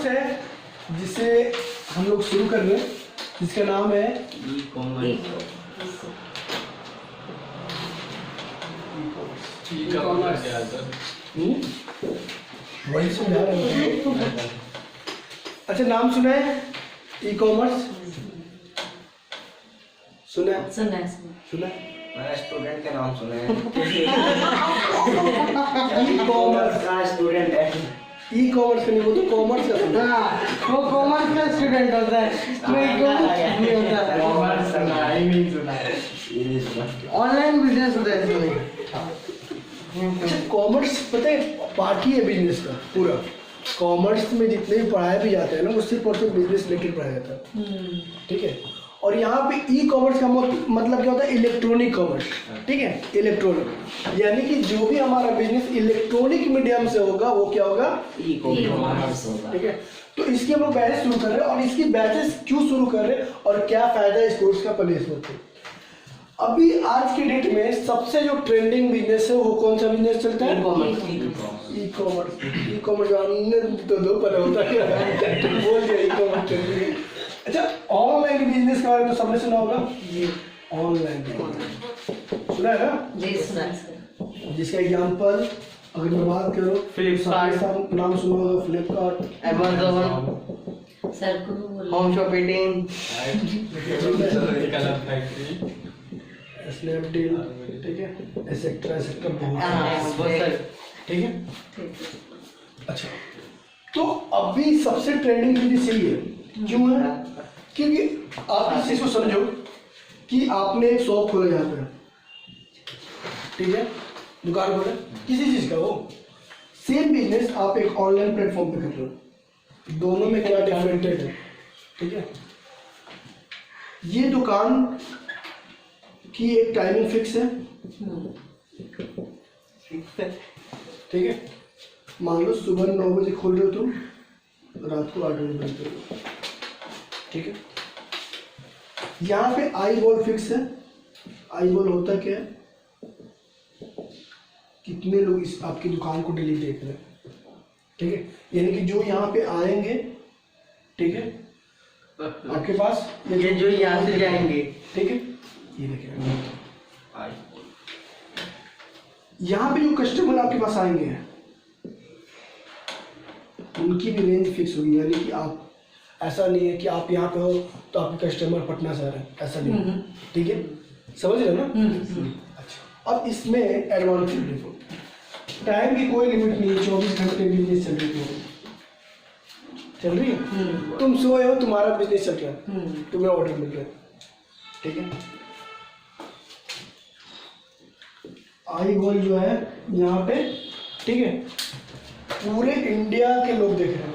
First है जिसे हम लोग शुरू कर रहे हैं, जिसका नाम है वही समझा रहे हैं। अच्छा, नाम सुना है ई कॉमर्स? सुना है? सुना है? मैंने स्टूडेंट के नाम सुने हैं। ई कॉमर्स का स्टूडेंट है। ई कॉमर्स नहीं, वो तो कॉमर्स का सुना है। वो कॉमर्स का स्टूडेंट होता है, कोई कॉमर्स नहीं होता। कॉमर्स सुना है, ही नहीं सुना है। ये नहीं सुना। ऑनलाइन बिजनेस होता है इसमें। अच्छा, कॉमर्स पता है पार्ट ही है बिजनेस का पूरा। कॉमर्स में जितने भी पढ़ाया भी जाता है ना, वो सिर्फ और सिर्फ बिजनेस रिलेटेड पढ़ाया जाता है। ठीक है, और यहाँ पे ई कॉमर्स का मतलब क्या होता है? Electronic commerce. ठीक है, इलेक्ट्रॉनिक यानी कि जो भी हमारा बिजनेस इलेक्ट्रॉनिक मीडियम से होगा वो क्या होगा? ई कॉमर्स होगा। ठीक है, तो इसके हम लोग बैचेस शुरू कर रहे हैं, और इसकी बैचेस क्यों शुरू कर रहे हैं और क्या फायदा है इस कोर्स का पहले होते हैं। अभी आज के डेट में सबसे जो ट्रेंडिंग बिजनेस है वो कौन सा बिजनेस चलता है? E commerce. ई कॉमर्स जानने तो दो पहले होता है बोल दिया ई कॉमर्स ट्रेंडिंग है। अच्छा, ऑनलाइन बिजनेस के बारे में तो सबने सुना होगा। ऑनलाइन सुना है ना? जी सुना है। जिसका एग्जांपल अगर मैं बात करूँ, फ्लिपकार्ट नाम सुना होगा, फ्लिपकार्ट, अमेज़न, सर को भी बोलो। होम शॉपिंग, स्नैपडील, ठीक है, एसेट्रा एसेट्रा बहुत बहुत ठीक है। अच्छा, तो अभी सबसे ट्रेंडिंग बिजनेस यही है। क्यों है? क्योंकि आप इस चीज को समझो कि आपने एक शॉप खोला जहाँ पे, ठीक है, दुकान खोला किसी चीज का, वो सेम बिजनेस आप एक ऑनलाइन प्लेटफॉर्म पे कर रहे हो। दोनों में क्या डिफरेंटेड है? ठीक है, ये दुकान की एक टाइमिंग फिक्स है। ठीक है, मान लो सुबह 9 बजे खोल रहे हो तुम, रात को 8 बजे बंद कर दो। ठीक है, यहाँ पे आई बॉल फिक्स है। आई बॉल होता क्या है? कितने लोग इस आपकी दुकान को डेली देख रहे हैं। ठीक है, यानी कि जो यहाँ पे आएंगे, ठीक है, आपके पास ये जो यहाँ से जाएंगे, ठीक है, ये देखिए यहाँ पे जो कस्टमर आपके पास आएंगे उनकी भी रेंज फिक्स होगी। यानी कि आप, ऐसा नहीं है कि आप यहाँ पे हो तो आपके कस्टमर पटना से आ रहे हैं, ऐसा नहीं। ठीक है, समझ रहे हो ना? अच्छा, अब इसमें एडवांटेज देखो, टाइम की कोई लिमिट नहीं है, 24 घंटे बिजनेस चल रही है। तुम सोए हो, तुम्हारा बिजनेस चल रहा है, तुम्हें ऑर्डर मिल रहा है। ठीक है, आई बॉल जो है यहाँ पे, ठीक है, पूरे इंडिया के लोग देख रहे हैं।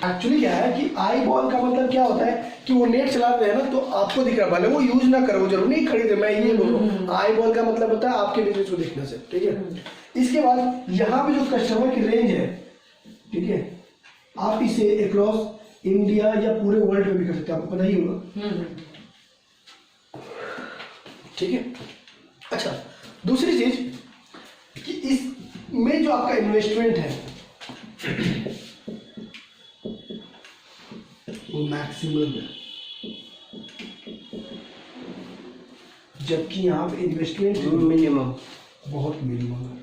एक्चुअली क्या है कि आई बॉल का मतलब क्या होता है कि वो नेट चला रहे हैं ना, तो आपको दिख रहा है, भले वो यूज ना करो, जरूर नहीं खरीदे, मैं ये बोल रहा हूँ। आई बॉल का मतलब होता है आपके बिजनेस को देखने से। ठीक है, इसके बाद यहाँ पे जो कस्टमर की रेंज है, ठीक है, आप इसे अक्रॉस इंडिया या पूरे वर्ल्ड में भी कर सकते हैं, आपको पता ही होगा। ठीक है, अच्छा, दूसरी चीज कि इसमें जो आपका इन्वेस्टमेंट है वो मैक्सिमम है, जबकि यहाँ पे इन्वेस्टमेंट मिनिमम बहुत मिनिमम है।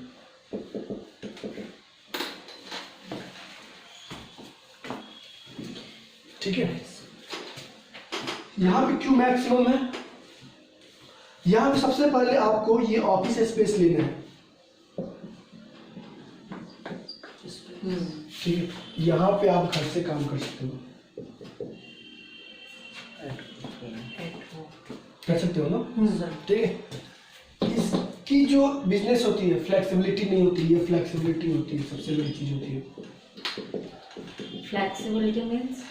ठीक है, यहाँ पे क्यों मैक्सिमम है? यहाँ पे सबसे पहले आपको ये ऑफिस स्पेस लेना है। ठीक है, यहाँ पे आप घर से काम कर सकते हो, कर सकते हो ना? ठीक है, इसकी जो बिजनेस होती है फ्लेक्सिबिलिटी नहीं होती, ये फ्लेक्सिबिलिटी होती है, सबसे बड़ी चीज होती है। फ्लेक्सिबिलिटी मींस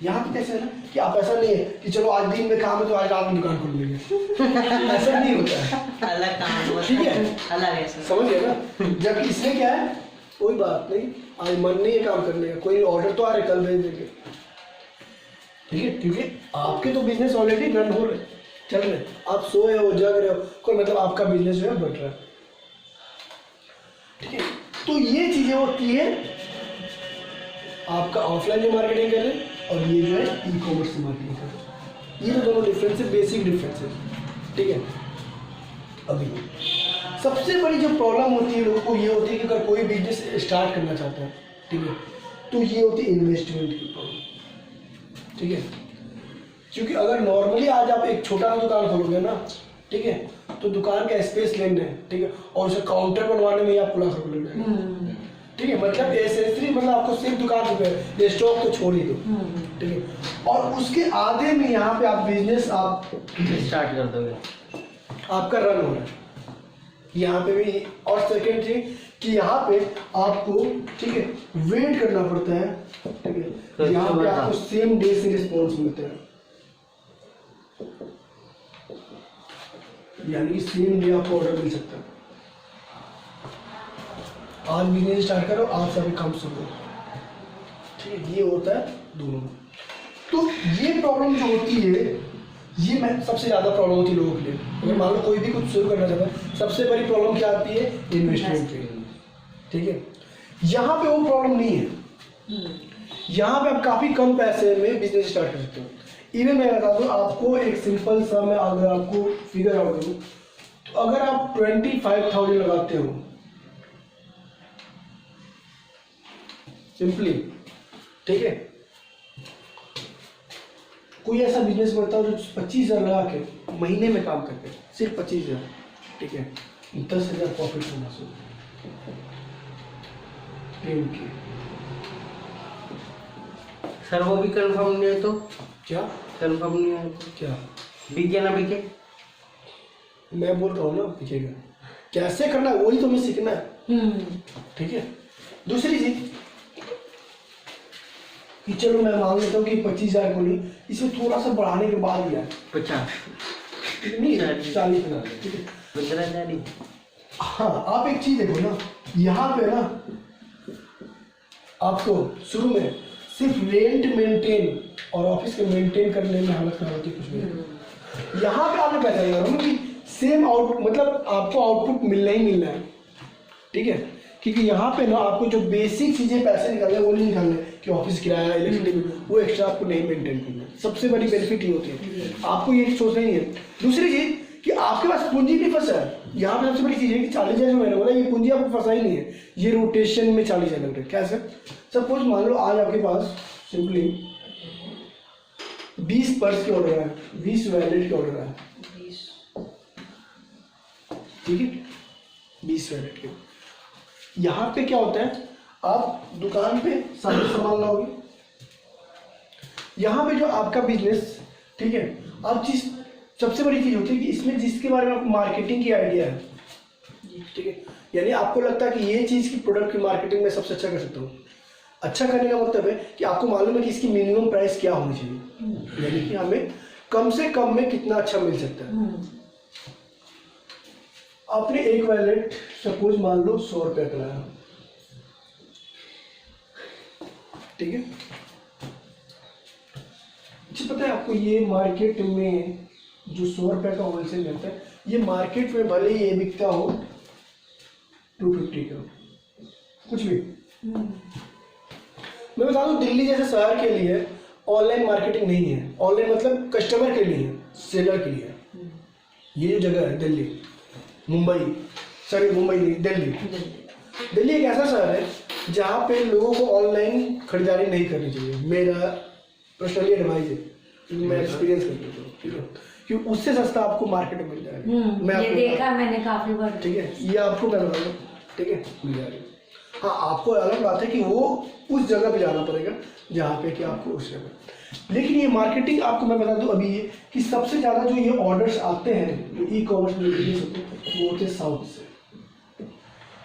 यहाँ पे कैसे है ना कि आप, ऐसा नहीं है कि चलो आज दिन में काम है तो आज रात में दुकान खोल लेंगे ऐसा नहीं होता है। अलग काम, ठीक है, अलग है, समझ गए ना? जबकि इसमें क्या है, कोई बात नहीं, आज मन नहीं है काम करने का, कोई ऑर्डर तो आ रहे, कल भेज देंगे। ठीक है, क्योंकि आपके तो बिजनेस ऑलरेडी रन हो रहे, चल रहे, आप सोए हो, जग रहे हो, कोई मतलब आपका बिजनेस जो है बढ़ रहा है। ठीक है, तो ये चीजें होती है आपका ऑफलाइन में मार्केटिंग कर रहे हैं और ये जो है ई कॉमर्स से मार्केटिंग कर रहे हैं। ये तो दोनों डिफरेंस है, बेसिक डिफरेंस है, ठीक है। अभी सबसे बड़ी जो प्रॉब्लम होती है लोगों को ये होती है कि अगर कोई बिजनेस स्टार्ट करना चाहता है, ठीक है, तो ये होती है इन्वेस्टमेंट की प्रॉब्लम, ठीक है। क्योंकि अगर नॉर्मली आज आप एक छोटा सा दुकान खोलोगे ना, ठीक है, तो दुकान का स्पेस लेना है, ठीक है, और उसे काउंटर बनवाने में ही आपको लाख रुपये लग जाएगा, ठीक है। मतलब एसेसरी मतलब आपको सिर्फ दुकान पे स्टॉक तो छोड़ ही दो, ठीक है, और उसके आधे में यहाँ पे आप बिजनेस आप स्टार्ट कर दोगे, आपका रन हो रहा है यहाँ पे भी। और सेकेंड चीज कि यहाँ पे आपको, ठीक है, वेट करना पड़ता है, ठीक है, यहाँ पे आपको सेम डे से रिस्पॉन्स मिलता है, यानी कि सेम डे आपको ऑर्डर मिल सकता है। आज बिजनेस स्टार्ट करो, आज से अभी काम शुरू करो, ठीक है, ये होता है दोनों में। तो ये प्रॉब्लम जो होती है, ये मैं सबसे ज़्यादा प्रॉब्लम होती है लोगों के लिए। अगर मान लो कोई भी कुछ शुरू करना चाहता है, सबसे बड़ी प्रॉब्लम क्या आती है? इन्वेस्टमेंट की, ठीक है। यहाँ पे वो प्रॉब्लम नहीं है, यहाँ पे आप काफ़ी कम पैसे में बिजनेस स्टार्ट कर सकते हो। इवन मैं बता दूँ आपको एक सिंपल सा, मैं अगर आपको फिगर आउट करूँ, तो अगर आप 25,000 लगाते हो सिंपली, ठीक है, कोई ऐसा बिजनेस करता हो जो 25,000 लगा के महीने में काम करके सिर्फ 25,000, ठीक है, 10,000 प्रॉफिट होना चाहिए। सर वो भी कंफर्म नहीं है तो क्या कंफर्म नहीं है तो क्या बिके ना बिके? मैं बोल रहा हूँ ना, पीछेगा कैसे करना है वही तो हमें सीखना है, ठीक है। दूसरी चीज कि चलो मैं मान लेता हूँ कि 25,000 को नहीं, इसे थोड़ा सा बढ़ाने के बाद ही है 50 नहीं 40 बना, ठीक है। 15,000 ही। हाँ, आप एक चीज देखो ना, यहाँ पे ना आपको शुरू में सिर्फ रेंट मेंटेन और ऑफिस के मेंटेन करने में हालत खराब होती है, कुछ नहीं। यहाँ पे आपने पहचान करो ना कि सेम आउटपुट, मतलब आपको आउटपुट मिलना ही मिलना है, ठीक है। क्योंकि यहाँ पे ना आपको जो बेसिक चीजें पैसे निकालने हैं वो नहीं निकालने कि ऑफिस किराया, इलेक्ट्रिसिटी, वो एक्स्ट्रा आपको नहीं मेंटेन करना है। सबसे बड़ी बेनिफिट ये होती है, आपको ये सोचना ही है। दूसरी चीज कि आपके पास पूंजी नहीं फंसा है। यहाँ पे सबसे बड़ी चीज है कि 40,000 जो मैंने बोला, ये पूंजी आपको फंसा ही नहीं है, ये रोटेशन में 40,000 लग रहा है। कैसे? सपोज मान लो आज आपके पास सिंपली 20 पर्स के ऑर्डर है, 20 वैलेट के ऑर्डर है, ठीक है, 20 वैलेट के। यहाँ पे क्या होता है, आप दुकान पे सारे सामान लाओगे, यहाँ पे जो आपका बिजनेस, ठीक है, आप जिस सबसे बड़ी चीज होती है कि इसमें जिसके बारे में आपको मार्केटिंग की आइडिया है, ठीक है, यानी आपको लगता है कि ये चीज की प्रोडक्ट की मार्केटिंग में सबसे अच्छा कर सकता हूँ। अच्छा करने का मतलब है कि आपको मालूम है कि इसकी मिनिमम प्राइस क्या होनी चाहिए, यानी कि हमें कम से कम में कितना अच्छा मिल सकता है। आपने एक वैलेट सपोज मान लो 100 रुपये का लाया, ठीक है। अच्छा, पता है आपको ये मार्केट में जो 100 रुपये का होलसेल मिलता है, ये मार्केट में भले ही ये बिकता हो 250 का, कुछ भी। मैं बता दूं, दिल्ली जैसे शहर के लिए ऑनलाइन मार्केटिंग नहीं है। ऑनलाइन मतलब कस्टमर के लिए, सेलर के लिए। ये जो जगह है दिल्ली, मुंबई नहीं, दिल्ली एक ऐसा शहर है जहाँ पे लोगों को ऑनलाइन खरीदारी नहीं करनी चाहिए। मेरा पर्सनली एडवाइस है, क्योंकि मैं एक्सपीरियंस कर चुका हूँ, ठीक है, क्योंकि उससे सस्ता आपको मार्केट में मिल जाएगा। मैं ये देखा मैंने काफी बार, ठीक है, ये आपको मैं बता दूँ, ठीक है, मिल जाएगा। हाँ, आपको अलग बात है कि वो उस जगह पे जाना पड़ेगा जहाँ पे कि आपको उस जगह। लेकिन ये मार्केटिंग आपको मैं बता दूं अभी ये कि सबसे ज़्यादा जो ये ऑर्डर्स आते हैं जो ई कॉमर्स में बिजनेस होते हैं वो होते हैं साउथ से,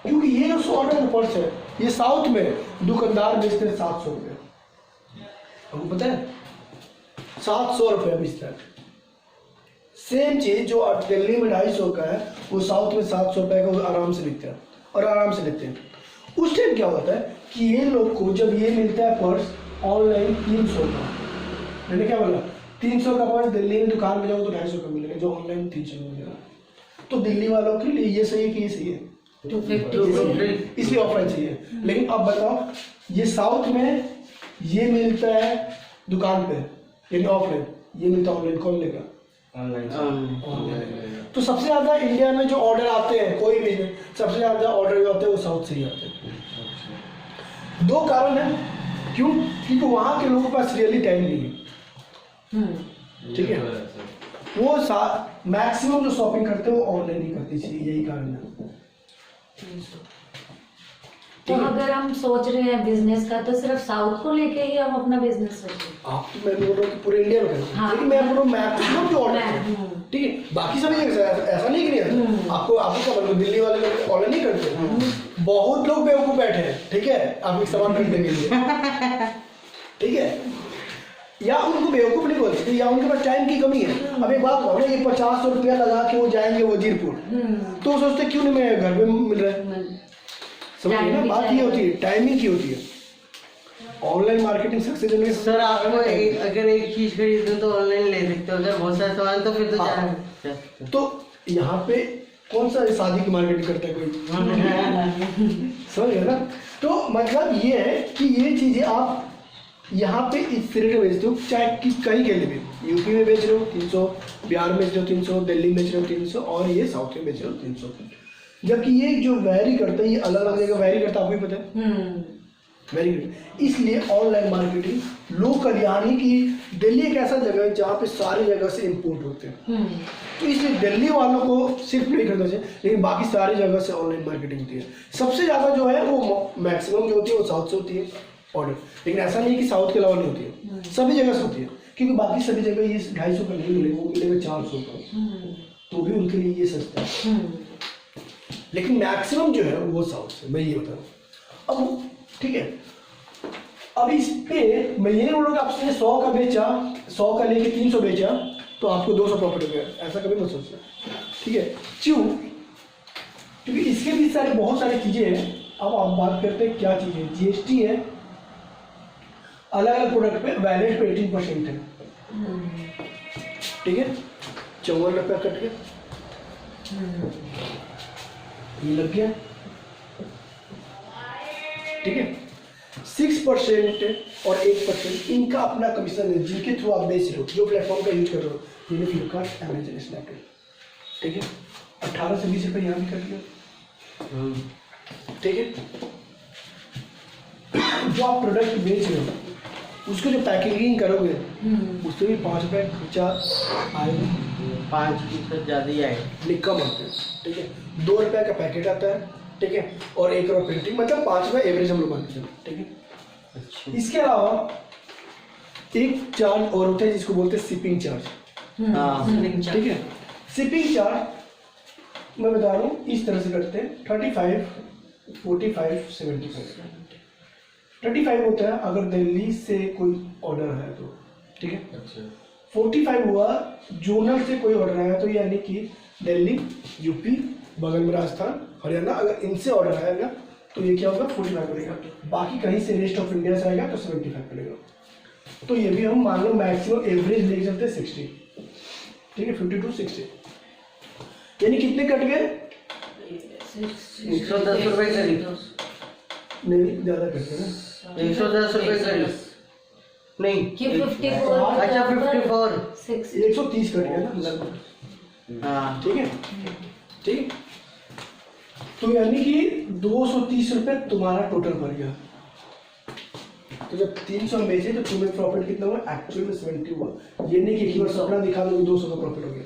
क्योंकि ये जो 100 ऑर्डर पर्स है ये साउथ में दुकानदार बेचते हैं 700 रुपये। आपको पता है 700 रुपये बेचता है। सेम चीज़ जो दिल्ली में 250 का है वो साउथ में 700 रुपये का आराम से बिकता है और आराम से लेते हैं। उस टाइम क्या होता है कि ये लोग को जब ये मिलता है पर्स ऑनलाइन 300 का, मैंने क्या बोला 300 का पर्स दिल्ली में दुकान में जाओ तो 250 का मिलेगा, जो ऑनलाइन 300 में मिलेगा। तो दिल्ली वालों के लिए ये सही है कि ये सही है? 250 इसलिए ऑफलाइन चाहिए। लेकिन अब बताओ ये साउथ में ये मिलता है दुकान पे यानी ऑफलाइन, ये मिलता है ऑनलाइन, कौन लेगा? ऑनलाइन। तो सबसे ज़्यादा इंडिया में जो ऑर्डर आते हैं कोई भी नहीं, सबसे ज़्यादा ऑर्डर जो आते हैं वो साउथ से ही आते हैं। दो कारण है, क्यों? क्योंकि वहाँ के लोगों के पास रियली टाइम नहीं है, ठीक है। वो मैक्सिमम जो शॉपिंग करते हैं वो ऑनलाइन ही करते हैं, यही कारण है। तो अगर हम सोच रहे हैं बिजनेस का, तो सिर्फ साउथ को लेके ही हम अपना बिजनेस सोचें। आप तो मैं बोल रहा हूँ कि पूरे इंडिया में करते हैं, हाँ। लेकिन मैं बोल रहा हूँ मैक्सिमम जो ऑर्डर है, ठीक है। बाकी सभी जगह ऐसा नहीं कि नहीं आता। आपको क्या बोलते, दिल्ली वाले ऑर्डर नहीं करते, बहुत लोग बेवकूफ बैठे हैं, ठीक है, आप एक सामान खरीदने के लिए, ठीक है। या उनको बेवकूफ नहीं बोल सकते, या उनके पास टाइम की कमी है। अब एक बात बताओ ना, ये 50 रुपया लगा के वो जाएंगे वजीरपुर, तो वो सोचते क्यों नहीं मैं घर पे मिल रहा है। समझिए ना, बात ये होती है, टाइमिंग की होती है। ऑनलाइन मार्केटिंग सक्सेस होने से सर आपको अगर एक चीज खरीदो तो ऑनलाइन ले सकते हो, अगर बहुत सारे सामान तो फिर तो जाना। तो यहाँ पे कौन सा शादी की मार्केटिंग करता है कोई? समझ गए ना। तो मतलब ये है कि ये चीजें आप यहाँ पे इस रेट में बेचते हो, चाहे कहीं के लिए भी। यूपी में बेच रहे हो 300, बिहार में बेच रहे हो 300, दिल्ली में बेच रहे हो 300, और ये साउथ में बेच रहे हो 300। जबकि ये जो वैरी करता है, ये अलग अलग जगह वैरी करता है, आपको भी पता है। Very good. इसलिए ऑनलाइन मार्केटिंग लोकल, यानी कि दिल्ली एक ऐसा जगह है जहाँ पे सारी जगह से इंपोर्ट होते हैं, तो इसलिए दिल्ली वालों को सिर्फ नहीं करना चाहिए, लेकिन बाकी सारी जगह से ऑनलाइन मार्केटिंग होती है। सबसे ज़्यादा जो है वो मैक्सिमम जो होती है वो साउथ से होती है ऑर्डर, लेकिन ऐसा नहीं कि साउथ के अलावा नहीं होती है, सभी जगह से होती है। क्योंकि बाकी सभी जगह ये 250 का नहीं मिलेगा, वो मिलेगा 400 का, तो भी उनके लिए ये सस्ता है। लेकिन मैक्सिमम जो है वो साउथ से, मैं ये बता रहा हूँ। अब ठीक है, अब इस पे मैं ये नहीं बोल रहा कि आपने 100 का बेचा, 100 का लेके 300 बेचा तो आपको 200 प्रॉफिट हो गया, ऐसा कभी मत सोचना, ठीक है। क्यों? क्योंकि इसके भी बहुत सारी चीज़ें हैं। अब आप बात करते हैं क्या चीज़ है। जीएसटी है, अलग अलग प्रोडक्ट पे वैलेट पे 18% है, ठीक है। 54 रुपया कट गया, ये लग गया, ठीक है। 6% और 1% इनका अपना कमीशन है, जिनके थ्रू आप बेच रहे हो, जो प्लेटफॉर्म का यूज कर रहे हो, जैसे फ्लिपकार्ट, अमेजन, स्नैपडील, ठीक है। 18 से 20 रुपये यहाँ भी कट गया, ठीक है। जो आप प्रोडक्ट बेच रहे हो उसको जो पैकेजिंग करोगे उससे भी 5 रुपये खर्चा आएगा, 5% ज़्यादा ही आएगा, निकम आते हैं, ठीक है। 2 रुपये का पैकेट आता है, ठीक है, और 1 रुपये प्रिंटिंग, मतलब 5 रुपये एवरेज हम लोग मानते हैं, ठीक है। अच्छा। इसके अलावा एक चार्ज और होता है जिसको बोलते हैं शिपिंग चार्ज, ठीक है। शिपिंग चार्ज मैं बता रहा हूँ इस तरह से करते हैं, 35, 45, 75। 35 होता है अगर दिल्ली से कोई ऑर्डर है तो, ठीक है। अच्छा। 45 हुआ जोनल से कोई ऑर्डर आया तो, यानी कि दिल्ली, यूपी, बगल में राजस्थान, हरियाणा, अगर इनसे ऑर्डर आएगा तो ये क्या होगा 45 पड़ेगा। बाकी कहीं से रेस्ट ऑफ इंडिया से आएगा तो 75 पड़ेगा। तो ये भी हम मान लो मैक्सिमम एवरेज लेके चलते हैं 60, ठीक है, 50 to 60, यानी कितने कट गए? 110 रुपये करीब, नहीं ज़्यादा कट गए ना, 110 रुपये करीब नहीं कि 54, अच्छा 54, 130 कट गया ना लगभग, हाँ ठीक है, ठीक है। तो यानी कि 230 रुपये तुम्हारा टोटल भर गया। तो जब 300 में बेचे तो तुम्हें प्रॉफिट कितना हुआ? एक्चुअल में 70 हुआ। ये नहीं कि एक बार सपना दिखा दो 200 का प्रॉफिट हो गया,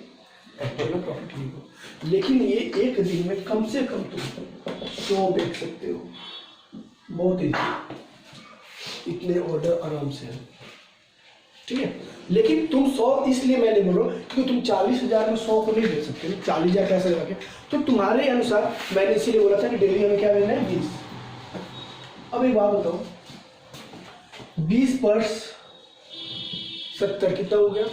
एक्चुअल में प्रॉफिट नहीं हुआ। लेकिन ये एक दिन में कम से कम तुम 100 बेच सकते हो, बहुत ही इतने ऑर्डर आराम से है, ठीक है। लेकिन तुम 100 इसलिए मैं नहीं बोल रहा हूँ क्योंकि तुम 40,000 में 100 को नहीं दे सकते, 40,000 कैसे लगा के। तो तुम्हारे अनुसार मैंने इसीलिए बोला था कि डेली हमें क्या देना है 20। अब एक बात बताओ, 20 पर 70 कितना हो गया?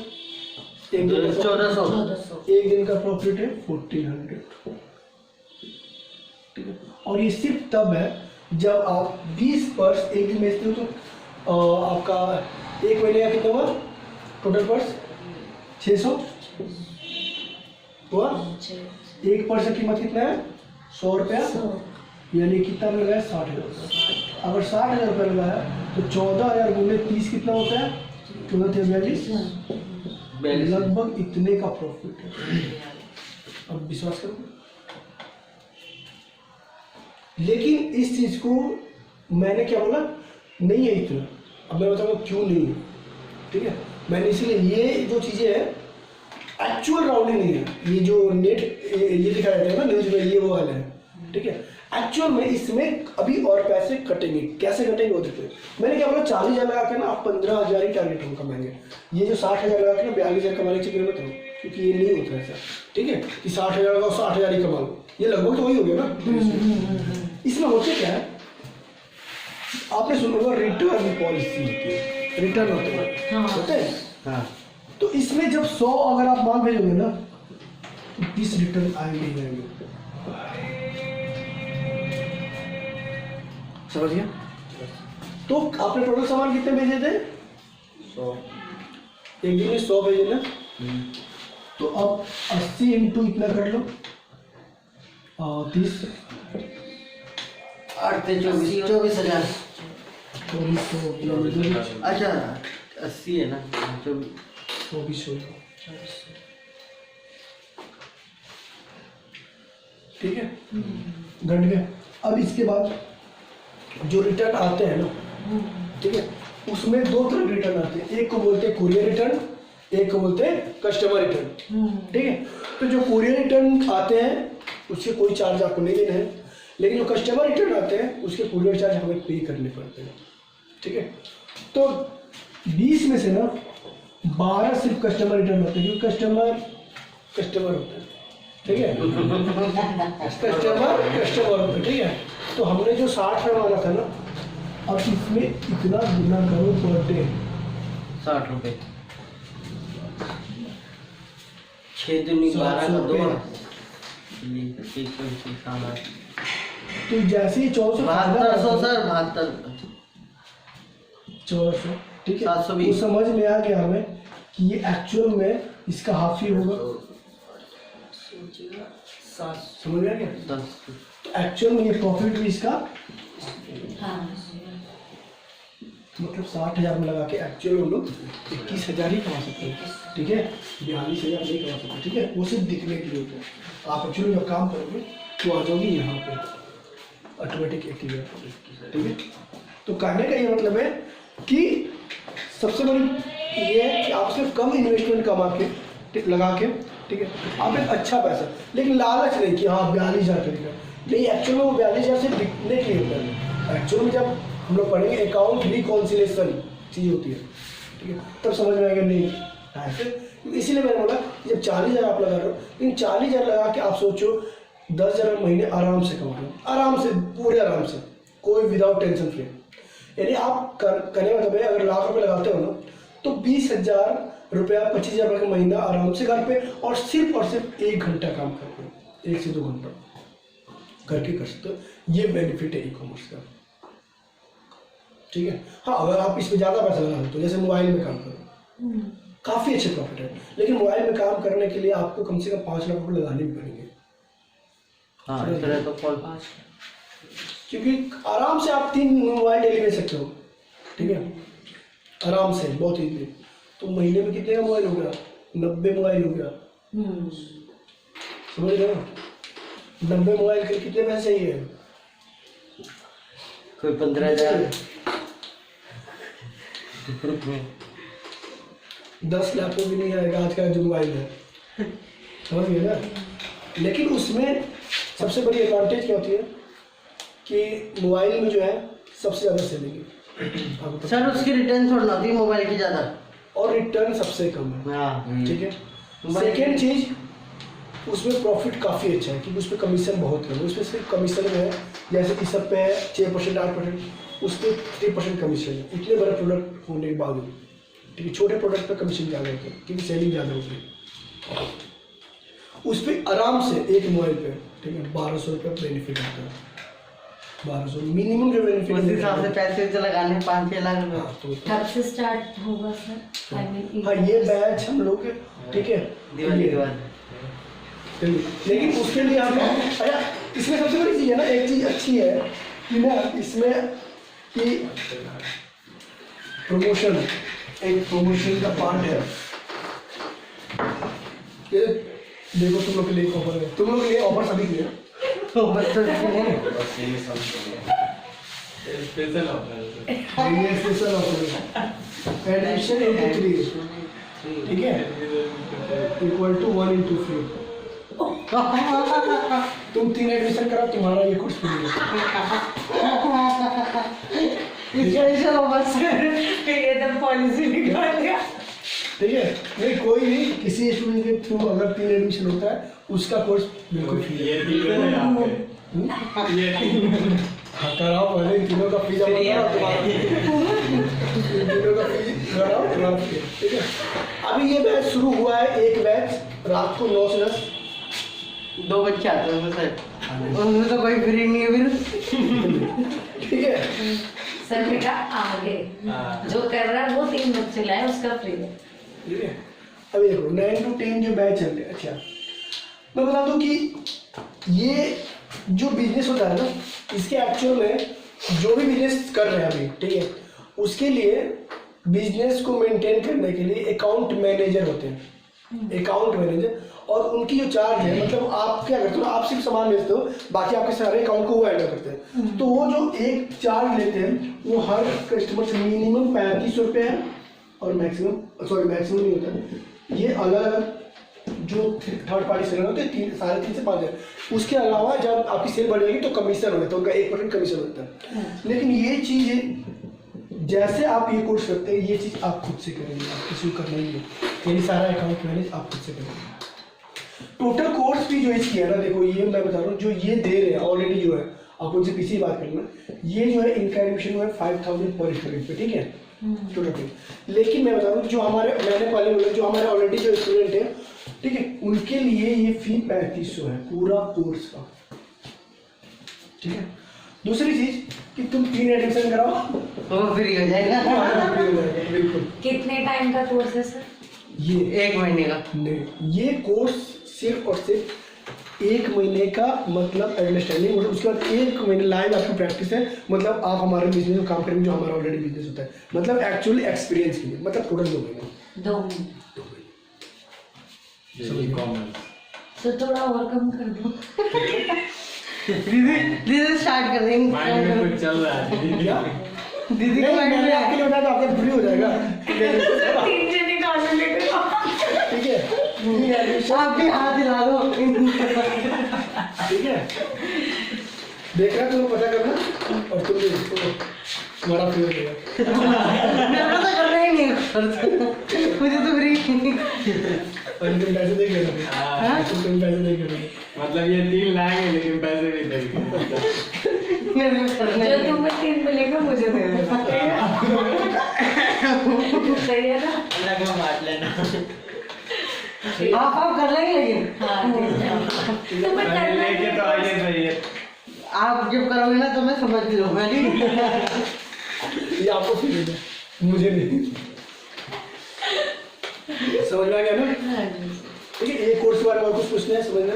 1400। एक दिन का प्रॉफिट है 1400, ठीक है। और ये सिर्फ तब है जब आप 20 पर्स एक दिन बेचते हो तो आपका एक महीने का कितना हुआ टोटल पर्स? 600 हुआ। एक पर्स की कीमत कितना है? 100 रुपया, यानी कितना मिल रहा है? 60,000। अगर 60,000 रुपये लगाया तो 14,000 गुने 30 कितना होता है? 14,42 लगभग इतने का प्रॉफिट है। अब विश्वास करो, लेकिन इस चीज को मैंने क्या बोला, नहीं है इतना। अब मैं बताऊंगा क्यों नहीं है, ठीक है। मैंने इसलिए ये जो चीजें हैं एक्चुअल राउंडिंग नहीं है, ये जो नेट ये दिखाया जाता है ना न्यूज में, ये वो वाला है, ठीक है। एक्चुअल में इसमें अभी और पैसे कटेंगे, कैसे कटेंगे वो देखते हैं। मैंने क्या बोला, 40,000 लगा के ना आप 15,000 ही टारगेट हम कमाएंगे। ये जो 60,000 लगा के ना 42,000 कमाने के चक्कर में करो, क्योंकि ये नहीं होता ऐसा, ठीक है, कि 60,000 का 60,000 ही कमा लो, ये लगभग तो वही हो गया ना। इसमें होते क्या है, आपने सुना होगा रिटर्न पॉलिसी होती है, रिटर्न होते हैं। हाँ। तो इसमें जब 100 अगर आप माल भेजोगे ना तो 20 रिटर्न आएंगे ही आएंगे, समझ गया। तो आपने टोटल सामान कितने भेजे थे? 100। एक दिन में 100 भेजे ना, तो अब 80 इंटू इतना कर लो, 30 8 से 24,000। 2400 अच्छा 80 है ना, 2400, ठीक है, घट गया। अब इसके बाद जो रिटर्न आते हैं ना, ठीक है, उसमें 2 तरह के रिटर्न आते हैं। एक को बोलते हैं कुरियर रिटर्न, एक को बोलते हैं कस्टमर रिटर्न, ठीक है। तो जो कुरियर रिटर्न आते हैं उसके कोई चार्ज आपको नहीं देना है, लेकिन जो कस्टमर रिटर्न आते हैं उसके कुरियर चार्ज हमें पे करने पड़ते हैं, ठीक है। तो 20 में से ना 12 सिर्फ कस्टमर रिटर्न होते हैं, क्योंकि कस्टमर होते हैं, ठीक है। कस्टमर होते हैं, ठीक है। तो हमने जो 60 में माना था ना, अब इसमें इतना गुना करो पर डे, 60 रुपये, 6 दूनी 12 का 2, तो जैसे ही 7200 सर, 1400, ठीक है। 720। वो समझ में आ गया हमें कि ये एक्चुअल में इसका हाफ ही होगा, समझ में आ गया। 10। तो एक्चुअल में ये प्रॉफिट भी इसका मतलब 60,000 में लगा के एक्चुअल हम लोग 21,000 ही कमा सकते हैं, ठीक है। 42,000 नहीं कमा सकते, ठीक है। वो सिर्फ दिखने के लिए होता है। आप एक्चुअली जब काम करोगे तो आ जाओगे यहाँ पे ऑटोमेटिक एक्टिवेट, ठीक है। तो कहने का ये मतलब है कि सबसे बड़ी ये है कि आप उसमें कम इन्वेस्टमेंट कमा के लगा के, ठीक है, आप एक अच्छा पैसा, लेकिन लालच नहीं कि हाँ 42,000 करेगा, नहीं। एक्चुअल में वो 42,000 से दिखने के लिए होता है। एक्चुअल में जब हम लोग पढ़ेंगे अकाउंट रिकॉन्सिलेशन चीज़ होती है, ठीक है, तब समझ में आएगा नहीं ऐसे। इसीलिए मैंने बोला जब 40,000 आप लगा रहे हो, लेकिन 40,000 लगा के आप सोचो 10,000 महीने आराम से कमा रहे हो, आराम से, पूरे आराम से, कोई विदाउट टेंशन फ्री। यानी आप करने मतलब है, अगर लाख रुपए लगाते हो ना तो 20,000 रुपया 25,000 रुपये का महीना आराम से घर पे, और सिर्फ 1 घंटा काम करते हो, 1 से 2 घंटा करके कर सकते हो। ये बेनिफिट है ई कॉमर्स का, ठीक है। हाँ, अगर आप इसमें ज़्यादा पैसा लगा सकते हो, जैसे मोबाइल में काम करो, काफ़ी अच्छे प्रॉफिट है, लेकिन मोबाइल में काम करने के लिए आपको कम से कम 5 लाख रुपये लगाने भी पड़ेंगे। हाँ, इतना तो कॉल 5, क्योंकि आराम से आप 3 मोबाइल डेली ले सकते हो, ठीक है, आराम से, बहुत ईजिली। तो महीने में कितने का मोबाइल हो गया? 90 मोबाइल हो गया, समझ रहे हो? 90 मोबाइल के कितने पैसे चाहिए? कोई 15,000, 10 लाख में भी नहीं आएगा आज का जो मोबाइल है, समझ गए ना। लेकिन उसमें सबसे बड़ी एडवांटेज क्या होती है कि मोबाइल में जो है सबसे ज़्यादा सेलिंग है सर। उसकी रिटर्न थोड़ा होती है मोबाइल की ज़्यादा, और रिटर्न सबसे कम है, हाँ, ठीक है। सेकेंड चीज़, उसमें प्रॉफिट काफ़ी अच्छा है, क्योंकि उसमें कमीशन बहुत है। उसमें सिर्फ कमीशन में है, जैसे कि सब पे है 6%, 8%, उस पर 3% कमीशन है, इतने बड़े प्रोडक्ट होने के बावजूद, ठीक है। छोटे प्रोडक्ट पे कमीशन ज़्यादा होती है, क्योंकि सेलिंग ज़्यादा होती है। उस पर आराम से एक मोबाइल पे, ठीक है, 1200 रुपये बेनिफिट आता है, 1200 मिनिमम जो बेनिफिट। उस हिसाब से पैसे तो लगाने 5-6 लाख रुपए। हाँ, तो कब से स्टार्ट होगा सर? हाँ, ये बैच हम लोग, ठीक है, दिवाली के बाद। लेकिन उसके लिए हम, अच्छा, इसमें सबसे बड़ी चीज़ है ना, एक चीज़ अच्छी है कि ना इसमें कि प्रमोशन एक प्रमोशन का पार्ट है। ये देखो तुम लोग के लिए ऑफर है, तुम लोग के लिए ऑफर सभी के लिए तो बच्चों के लिए स्पेशल ऑफर ये स्पेशल ऑफर है। एडमिशन into 3, ठीक है, इक्वल टू 1 into 3। तुम 3 एडमिशन कराओ, तुम्हारा ये कोर्स फ्री है। स्पेशल ऑफर ये तो पॉलिसी निकाल दिया। ठीक है, नहीं कोई भी किसी स्टूडेंट के थ्रू अगर 3 एडमिशन होता है उसका कोर्स बिल्कुल फ्री है। ये हाँ कराओ, पहले इन तीनों का फीस जमा कराओ, तुम्हारा इन तीनों का फीस कराओ, तुम्हारा फ्री है। ठीक है, अभी ये बैच शुरू हुआ है, एक बैच रात को 9 से 10। 2 बच्चे आते हैं सर, उनमें तो कोई फ्री नहीं है फिर। ठीक है, सर बेटा आगे जो कर रहा है वो 3 बच्चे लाए, उसका फ्री है। ठीक है, अभी देखो 9 to 10 जो बैच चल रहे हैं। अच्छा मैं बता दूं कि ये जो बिजनेस होता है ना, इसके एक्चुअल में जो भी बिजनेस कर रहे हैं अभी, ठीक है, उसके लिए बिजनेस को मेंटेन करने के लिए अकाउंट मैनेजर होते हैं, अकाउंट मैनेजर। और उनकी जो चार्ज है, मतलब आप क्या करते हो, आप सिर्फ सामान बेचते हो, बाकी आपके सारे अकाउंट को वो हैंडल करते हैं। तो वो जो एक चार्ज लेते हैं वो हर कस्टमर से मिनिमम 3500 रुपये है, और मैक्सिमम नहीं होता है, ये अलग अलग जो थर्ड पार्टी सेलर होते हैं 3.5 से 5 हज़ार। उसके अलावा जब आपकी सेल बढ़ेगी तो कमीशन हो जाता है, उनका 1% कमीशन होता है। लेकिन ये चीज़ जैसे आप ये कोर्स करते हैं, ये चीज़ आप खुद से करेंगे, आप किसी को करना ही है, ये सारा अकाउंट मैनेज आप खुद से करेंगे। टोटल कोर्स फी जो इसकी है ना, देखो ये मैं बता रहा हूँ, जो ये दे रहे हैं ऑलरेडी जो है, आप उनसे किसी बात करना, ये जो है इनका एडमिशन है 5000 पर स्टूडेंट पे, ठीक है, टोटल फी। लेकिन मैं बता रहा हूँ जो मैंने पहले बोला, जो हमारे ऑलरेडी जो स्टूडेंट है, ठीक है, उनके लिए ये फी 3500 है पूरा कोर्स का। ठीक है, दूसरी चीज कि तुम 3 एडमिशन कराओ वो फ्री हो जाएगा। बिल्कुल। कितने टाइम का कोर्स है सर? ये 1 महीने का नहीं, ये कोर्स सिर्फ और सिर्फ 1 महीने का, मतलब अंडरस्टैंडिंग, और उसके बाद 1 महीने लाइव आपकी प्रैक्टिस है, मतलब आप हमारे बिजनेस में काम करेंगे जो हमारा ऑलरेडी बिजनेस होता है, मतलब एक्चुअली एक्सपीरियंस के लिए, मतलब टोटल 2 महीने। 2 महीने। कॉमर्स तो थोड़ा और कम कर दो। दीदी स्टार्ट कर देंगे। माइंड में कुछ चल रहा है क्या दीदी नहीं, को मैंने आपके लिए बताया तो आपका फ्री हो जाएगा। 3 जने कॉल लेके ठीक है, 3 एडमिशन, आपके हाथ हिला दो। ठीक है, देखना तुम्हें पता करना, और तुम भी तुम्हारा फ्री हो जाएगा। मेरा तो करना ही नहीं, मुझे तो फ्री। और तुम पैसे दे के तुम पैसे दे के मतलब ये 3 लाएंगे लेकिन पैसे भी देंगे। मेरे को करना जो ही तुम्हें 3 मिलेगा मुझे दे देना। सही है ना? अलग में बांट लेना। आप कर लेंगे, लेकिन हाँ ठीक है। तुम्हें करना लेके तो आइए सही है। आप जब करोगे ना तो मैं समझ लूंगा। ये आपको फ्री है, मुझे नहीं। समझ में आ गया ना? हाँ जी। ठीक है, एक कोर्स के बारे में और कुछ पूछना है, समझना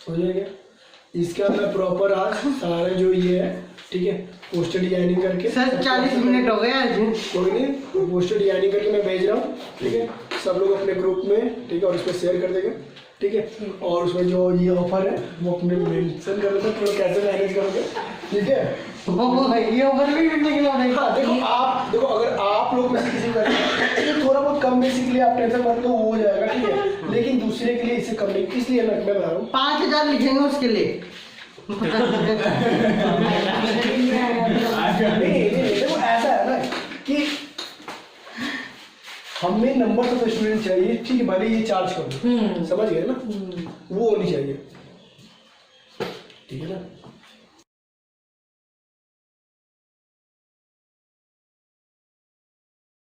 हो जाएगा। इसके अंदर प्रॉपर आज सारे जो ये है, ठीक है, पोस्टर डिजाइनिंग करके सर 40 मिनट हो गए आज। कोई नहीं, पोस्टर डिजाइनिंग करके मैं भेज रहा हूँ, ठीक है, सब लोग अपने ग्रुप में, ठीक है, और उसमें शेयर कर देंगे, ठीक है, और उसमें जो ये ऑफर है वो अपने मेंशन कर लेते हैं, तो कैसे मैनेज करोगे, ठीक है। ये ओवर भी बिकने के लिए हाँ देखो अगर आप लोग में से किसी को तो थोड़ा बहुत कम बेसिकली आप टेंशन मत लो, वो हो जाएगा, ठीक है, लेकिन दूसरे के लिए इससे कम नहीं, इसलिए मैं बता रहा हूँ 5000 लिखेंगे उसके लिए। नहीं, देखो ऐसा है ना कि हमें नंबर ऑफ स्टूडेंट चाहिए, ठीक है, भले ये चार्ज कर दो, समझ गए ना, वो होनी चाहिए, ठीक है ना।